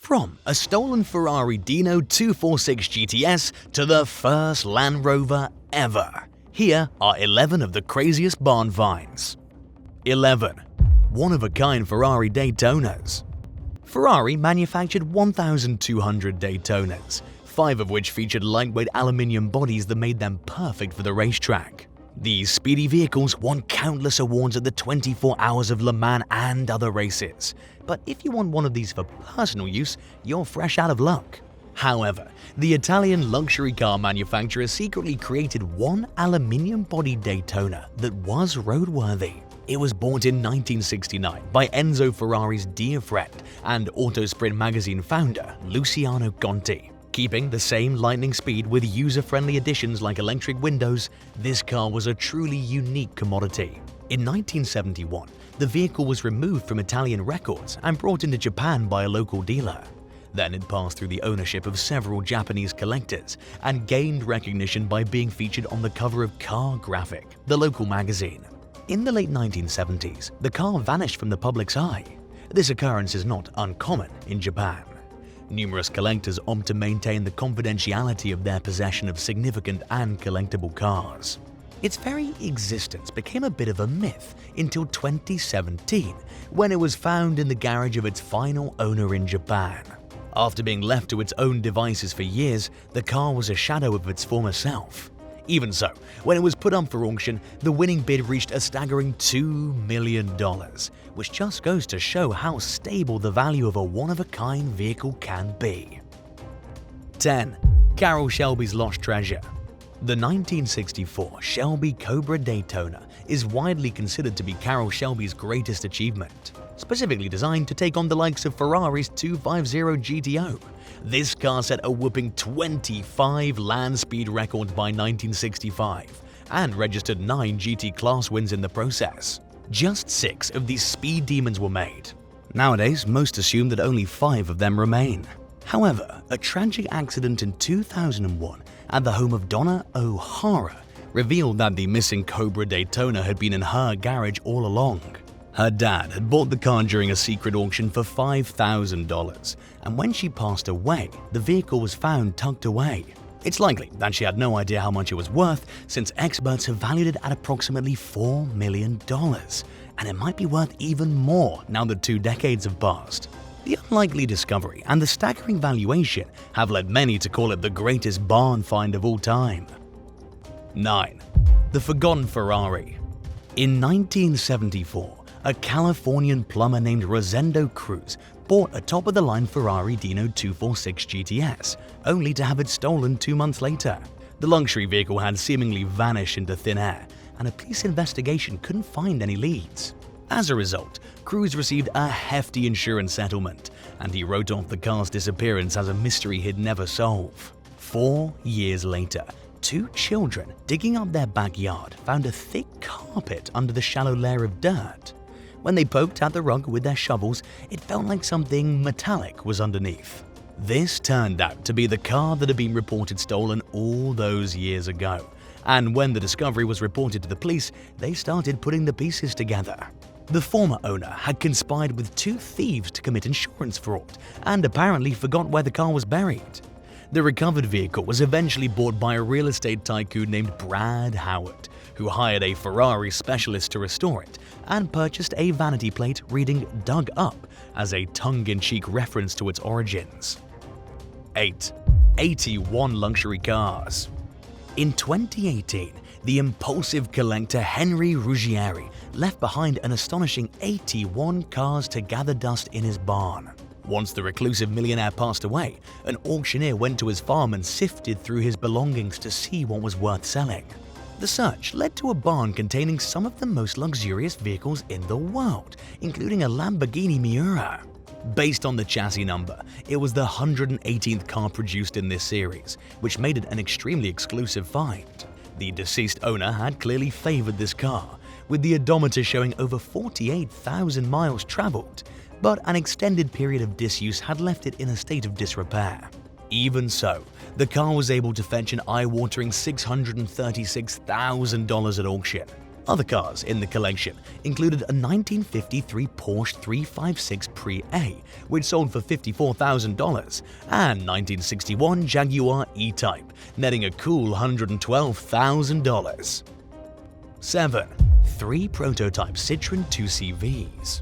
From a stolen Ferrari Dino 246 GTS to the first Land Rover ever, here are 11 of the craziest barn finds. 11. One-of-a-kind Ferrari Daytonas. Ferrari manufactured 1,200 Daytonas, 5 of which featured lightweight aluminium bodies that made them perfect for the racetrack. These speedy vehicles won countless awards at the 24 Hours of Le Mans and other races. But if you want one of these for personal use, you're fresh out of luck. However, the Italian luxury car manufacturer secretly created one aluminium-bodied Daytona that was roadworthy. It was bought in 1969 by Enzo Ferrari's dear friend and Autosprint magazine founder Luciano Conti. Keeping the same lightning speed with user-friendly additions like electric windows, this car was a truly unique commodity. In 1971, the vehicle was removed from Italian records and brought into Japan by a local dealer. Then it passed through the ownership of several Japanese collectors and gained recognition by being featured on the cover of Car Graphic, the local magazine. In the late 1970s, the car vanished from the public's eye. This occurrence is not uncommon in Japan. Numerous collectors opt to maintain the confidentiality of their possession of significant and collectible cars. Its very existence became a bit of a myth until 2017, when it was found in the garage of its final owner in Japan. After being left to its own devices for years, the car was a shadow of its former self. Even so, when it was put up for auction, the winning bid reached a staggering $2 million, which just goes to show how stable the value of a one-of-a-kind vehicle can be. 10. Carroll Shelby's lost treasure. The 1964 Shelby Cobra Daytona is widely considered to be Carroll Shelby's greatest achievement, specifically designed to take on the likes of Ferrari's 250 GTO. This car set a whopping 25 land speed records by 1965 and registered 9 GT class wins in the process. Just 6 of these speed demons were made. Nowadays, most assume that only 5 of them remain. However, a tragic accident in 2001 at the home of Donna O'Hara revealed that the missing Cobra Daytona had been in her garage all along. Her dad had bought the car during a secret auction for $5,000, and when she passed away, the vehicle was found tucked away. It's likely that she had no idea how much it was worth, since experts have valued it at approximately $4 million, and it might be worth even more now that 2 decades have passed. The unlikely discovery and the staggering valuation have led many to call it the greatest barn find of all time. 9. The Forgotten Ferrari. In 1974, a Californian plumber named Rosendo Cruz bought a top-of-the-line Ferrari Dino 246 GTS, only to have it stolen 2 months later. The luxury vehicle had seemingly vanished into thin air, and a police investigation couldn't find any leads. As a result, Cruz received a hefty insurance settlement, and he wrote off the car's disappearance as a mystery he'd never solve. 4 years later, 2 children digging up their backyard found a thick carpet under the shallow layer of dirt. When they poked at the rug with their shovels, it felt like something metallic was underneath. This turned out to be the car that had been reported stolen all those years ago, and when the discovery was reported to the police, they started putting the pieces together. The former owner had conspired with 2 thieves to commit insurance fraud and apparently forgot where the car was buried. The recovered vehicle was eventually bought by a real estate tycoon named Brad Howard, who hired a Ferrari specialist to restore it and purchased a vanity plate reading "Dug Up" as a tongue-in-cheek reference to its origins. 8. 81 luxury cars. In 2018, the impulsive collector Henry Ruggieri left behind an astonishing 81 cars to gather dust in his barn. Once the reclusive millionaire passed away, an auctioneer went to his farm and sifted through his belongings to see what was worth selling. The search led to a barn containing some of the most luxurious vehicles in the world, including a Lamborghini Miura. Based on the chassis number, it was the 118th car produced in this series, which made it an extremely exclusive find. The deceased owner had clearly favored this car, with the odometer showing over 48,000 miles traveled, but an extended period of disuse had left it in a state of disrepair. Even so, the car was able to fetch an eye-watering $636,000 at auction. Other cars in the collection included a 1953 Porsche 356 Pre-A, which sold for $54,000, and 1961 Jaguar E-Type, netting a cool $112,000. 7. 3 prototype Citroën 2CVs.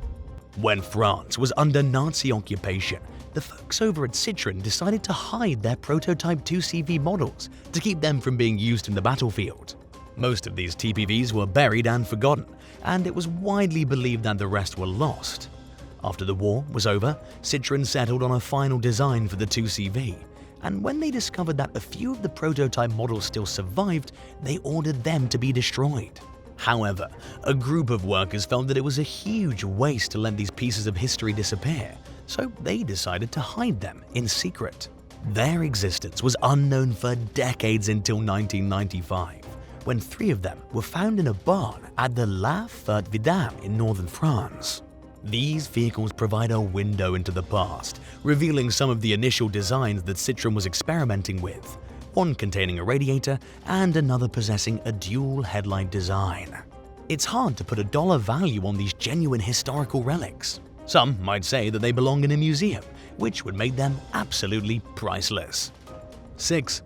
When France was under Nazi occupation, the folks over at Citroën decided to hide their prototype 2CV models to keep them from being used in the battlefield. Most of these TPVs were buried and forgotten, and it was widely believed that the rest were lost. After the war was over, Citroën settled on a final design for the 2CV, and when they discovered that a few of the prototype models still survived, they ordered them to be destroyed. However, a group of workers felt that it was a huge waste to let these pieces of history disappear, so they decided to hide them in secret. Their existence was unknown for decades until 1995, when 3 of them were found in a barn at the La Ferte-Vidame in northern France. These vehicles provide a window into the past, revealing some of the initial designs that Citroën was experimenting with, one containing a radiator and another possessing a dual headlight design. It's hard to put a dollar value on these genuine historical relics. Some might say that they belong in a museum, which would make them absolutely priceless. 6.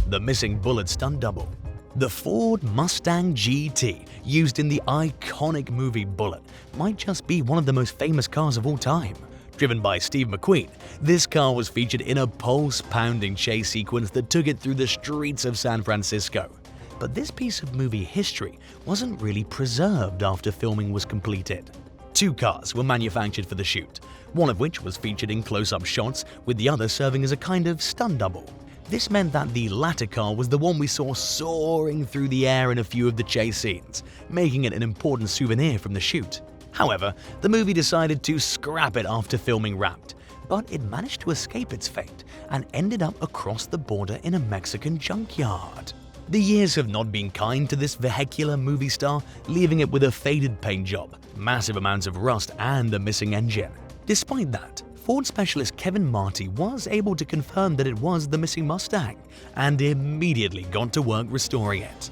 The missing bullet stunt double. The Ford Mustang GT, used in the iconic movie Bullitt, might just be one of the most famous cars of all time. Driven by Steve McQueen, this car was featured in a pulse-pounding chase sequence that took it through the streets of San Francisco. But this piece of movie history wasn't really preserved after filming was completed. 2 cars were manufactured for the shoot, one of which was featured in close-up shots, with the other serving as a kind of stunt double. This meant that the latter car was the one we saw soaring through the air in a few of the chase scenes, making it an important souvenir from the shoot. However, the movie decided to scrap it after filming wrapped, but it managed to escape its fate and ended up across the border in a Mexican junkyard. The years have not been kind to this vehicular movie star, leaving it with a faded paint job, massive amounts of rust, and a missing engine. Despite that, Ford specialist Kevin Marti was able to confirm that it was the missing Mustang and immediately got to work restoring it.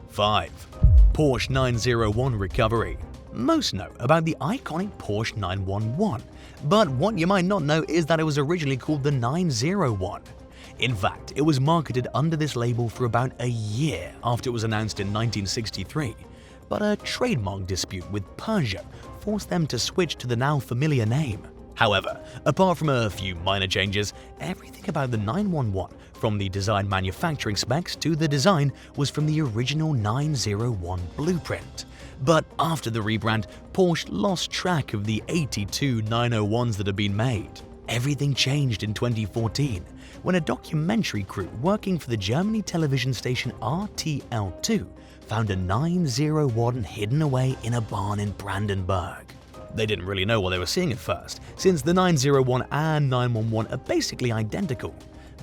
5. Porsche 901 recovery. Most know about the iconic Porsche 911, but what you might not know is that it was originally called the 901. In fact, it was marketed under this label for about a year after it was announced in 1963, but a trademark dispute with Peugeot forced them to switch to the now familiar name. However, apart from a few minor changes, everything about the 911, from the design manufacturing specs to the design, was from the original 901 blueprint. But after the rebrand, Porsche lost track of the 82 901s that had been made. Everything changed in 2014, when a documentary crew working for the Germany television station RTL2 found a 901 hidden away in a barn in Brandenburg. They didn't really know what they were seeing at first, since the 901 and 911 are basically identical.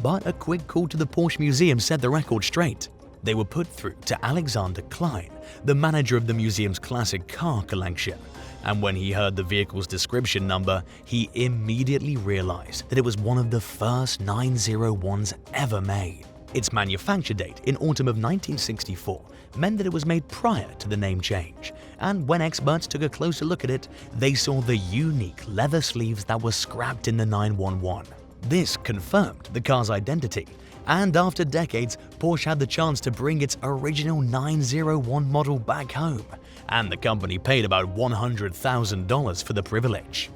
But a quick call to the Porsche Museum set the record straight. They were put through to Alexander Klein, the manager of the museum's classic car collection, and when he heard the vehicle's description number, he immediately realized that it was one of the first 901s ever made. Its manufacture date in autumn of 1964 meant that it was made prior to the name change, and when experts took a closer look at it, they saw the unique leather sleeves that were scrapped in the 911. This confirmed the car's identity, and after decades, Porsche had the chance to bring its original 901 model back home, and the company paid about $100,000 for the privilege.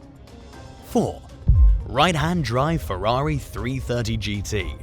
4. Right-hand drive Ferrari 330 GT.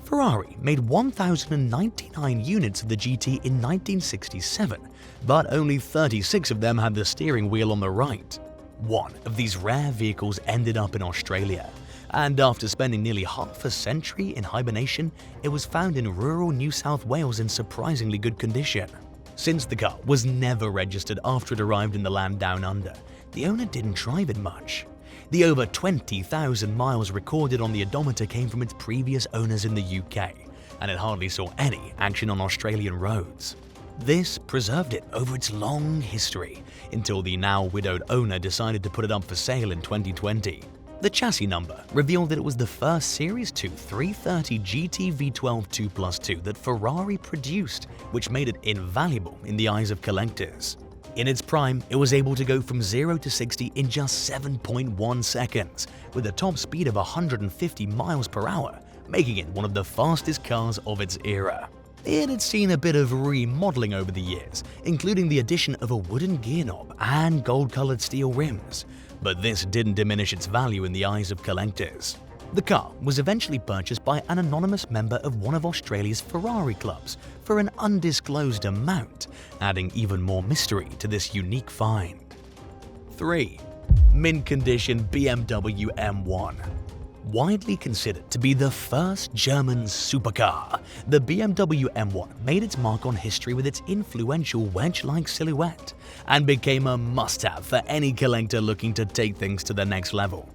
Ferrari made 1,099 units of the GT in 1967, but only 36 of them had the steering wheel on the right. One of these rare vehicles ended up in Australia, and after spending nearly half a century in hibernation, it was found in rural New South Wales in surprisingly good condition. Since the car was never registered after it arrived in the land down under, the owner didn't drive it much. The over 20,000 miles recorded on the odometer came from its previous owners in the UK, and it hardly saw any action on Australian roads. This preserved it over its long history until the now widowed owner decided to put it up for sale in 2020. The chassis number revealed that it was the first Series 2 330 GT V12 2+2 that Ferrari produced, which made it invaluable in the eyes of collectors. In its prime, it was able to go from 0 to 60 in just 7.1 seconds, with a top speed of 150 miles per hour, making it one of the fastest cars of its era. It had seen a bit of remodeling over the years, including the addition of a wooden gear knob and gold-colored steel rims, but this didn't diminish its value in the eyes of collectors. The car was eventually purchased by an anonymous member of one of Australia's Ferrari clubs for an undisclosed amount, adding even more mystery to this unique find. 3. Mint condition BMW M1. Widely considered to be the first German supercar, the BMW M1 made its mark on history with its influential wedge-like silhouette and became a must-have for any collector looking to take things to the next level.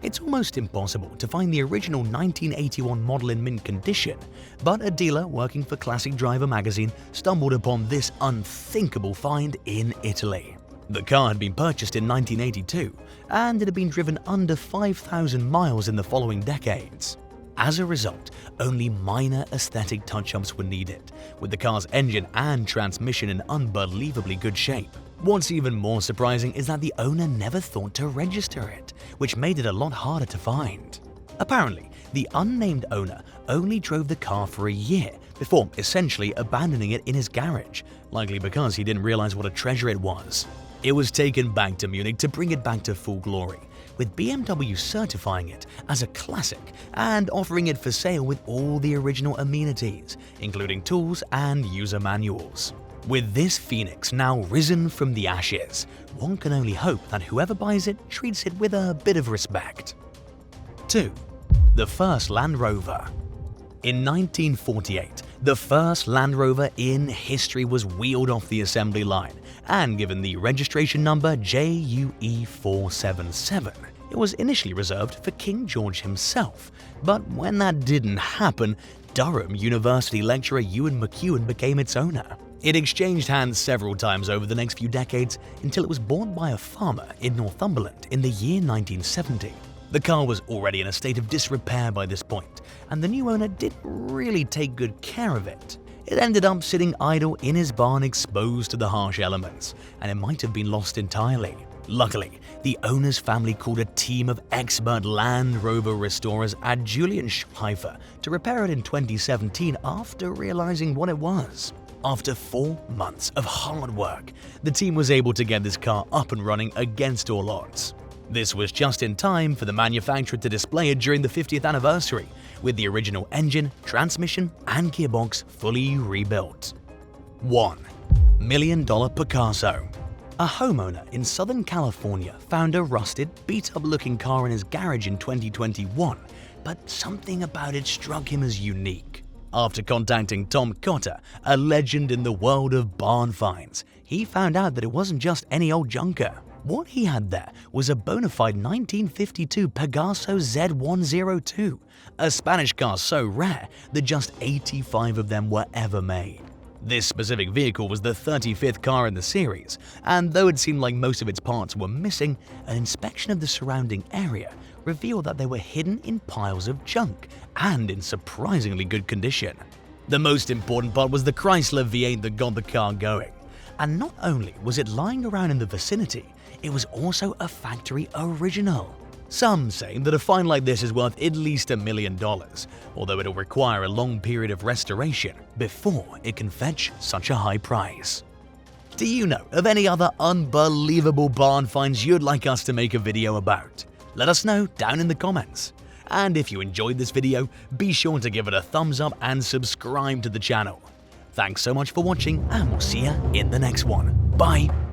It's almost impossible to find the original 1981 model in mint condition, but a dealer working for Classic Driver magazine stumbled upon this unthinkable find in Italy. The car had been purchased in 1982, and it had been driven under 5,000 miles in the following decades. As a result, only minor aesthetic touch-ups were needed, with the car's engine and transmission in unbelievably good shape. What's even more surprising is that the owner never thought to register it, which made it a lot harder to find. Apparently, the unnamed owner only drove the car for a year before essentially abandoning it in his garage, likely because he didn't realize what a treasure it was. It was taken back to Munich to bring it back to full glory, with BMW certifying it as a classic and offering it for sale with all the original amenities, including tools and user manuals. With this phoenix now risen from the ashes, one can only hope that whoever buys it treats it with a bit of respect. 2. The first Land Rover. In 1948, the first Land Rover in history was wheeled off the assembly line and given the registration number JUE477. It was initially reserved for King George himself, but when that didn't happen, Durham University lecturer Ewan McEwen became its owner. It exchanged hands several times over the next few decades until it was bought by a farmer in Northumberland in the year 1970. The car was already in a state of disrepair by this point, and the new owner didn't really take good care of it. It ended up sitting idle in his barn exposed to the harsh elements, and it might have been lost entirely. Luckily, the owner's family called a team of expert Land Rover restorers at Julian Schleifer to repair it in 2017 after realizing what it was. After 4 months of hard work, the team was able to get this car up and running against all odds. This was just in time for the manufacturer to display it during the 50th anniversary, with the original engine, transmission, and gearbox fully rebuilt. 1. $1 Million Picasso. A homeowner in Southern California found a rusted, beat-up-looking car in his garage in 2021, but something about it struck him as unique. After contacting Tom Cotter, a legend in the world of barn finds, he found out that it wasn't just any old junker. What he had there was a bona fide 1952 Pegaso Z102, a Spanish car so rare that just 85 of them were ever made. This specific vehicle was the 35th car in the series, and though it seemed like most of its parts were missing, an inspection of the surrounding area revealed that they were hidden in piles of junk and in surprisingly good condition. The most important part was the Chrysler V8 that got the car going. And not only was it lying around in the vicinity, it was also a factory original. Some say that a find like this is worth at least $1 million, although it'll require a long period of restoration before it can fetch such a high price. Do you know of any other unbelievable barn finds you'd like us to make a video about? Let us know down in the comments. And if you enjoyed this video, be sure to give it a thumbs up and subscribe to the channel. Thanks so much for watching, and we'll see you in the next one. Bye!